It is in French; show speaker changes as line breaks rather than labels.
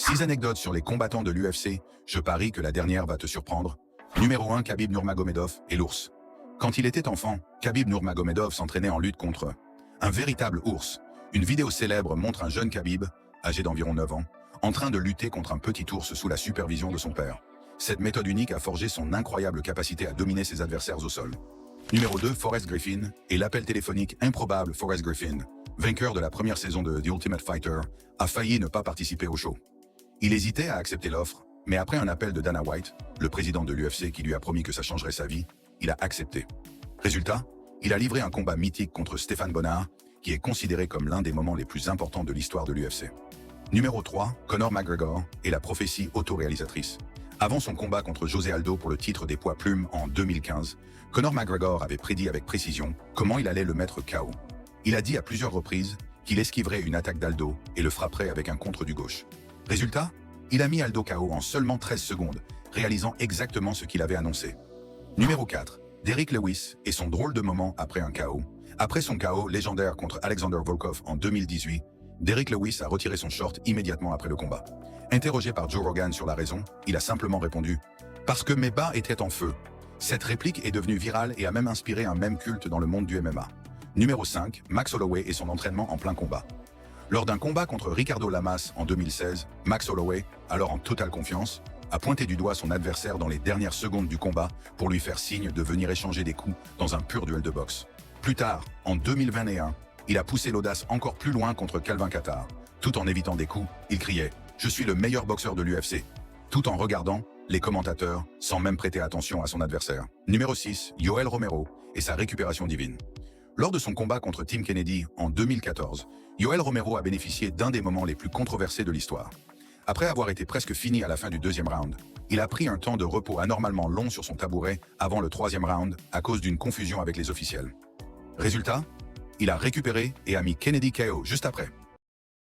6 anecdotes sur les combattants de l'UFC, je parie que la dernière va te surprendre. Numéro 1, Khabib Nurmagomedov et l'ours. Quand il était enfant, Khabib Nurmagomedov s'entraînait en lutte contre un véritable ours. Une vidéo célèbre montre un jeune Khabib, âgé d'environ 9 ans, en train de lutter contre un petit ours sous la supervision de son père. Cette méthode unique a forgé son incroyable capacité à dominer ses adversaires au sol. Numéro 2, Forrest Griffin et l'appel téléphonique improbable. Forrest Griffin, vainqueur de la première saison de The Ultimate Fighter, a failli ne pas participer au show. Il hésitait à accepter l'offre, mais après un appel de Dana White, le président de l'UFC qui lui a promis que ça changerait sa vie, il a accepté. Résultat, il a livré un combat mythique contre Stéphane Bonnar, qui est considéré comme l'un des moments les plus importants de l'histoire de l'UFC. Numéro 3, Conor McGregor et la prophétie autoréalisatrice. Avant son combat contre José Aldo pour le titre des poids plumes en 2015, Conor McGregor avait prédit avec précision comment il allait le mettre KO. Il a dit à plusieurs reprises qu'il esquiverait une attaque d'Aldo et le frapperait avec un contre du gauche. Résultat, il a mis Aldo KO en seulement 13 secondes, réalisant exactement ce qu'il avait annoncé. Numéro 4, Derrick Lewis et son drôle de moment après un KO. Après son KO légendaire contre Alexander Volkov en 2018, Derrick Lewis a retiré son short immédiatement après le combat. Interrogé par Joe Rogan sur la raison, il a simplement répondu « Parce que mes bas étaient en feu ». Cette réplique est devenue virale et a même inspiré un mème culte dans le monde du MMA. Numéro 5, Max Holloway et son entraînement en plein combat. Lors d'un combat contre Ricardo Lamas en 2016, Max Holloway, alors en totale confiance, a pointé du doigt son adversaire dans les dernières secondes du combat pour lui faire signe de venir échanger des coups dans un pur duel de boxe. Plus tard, en 2021, il a poussé l'audace encore plus loin contre Calvin Kattar. Tout en évitant des coups, il criait « Je suis le meilleur boxeur de l'UFC », tout en regardant les commentateurs sans même prêter attention à son adversaire. Numéro 6, Yoel Romero et sa récupération divine. Lors de son combat contre Tim Kennedy en 2014, Yoel Romero a bénéficié d'un des moments les plus controversés de l'histoire. Après avoir été presque fini à la fin du deuxième round, il a pris un temps de repos anormalement long sur son tabouret avant le troisième round à cause d'une confusion avec les officiels. Résultat, il a récupéré et a mis Kennedy KO juste après.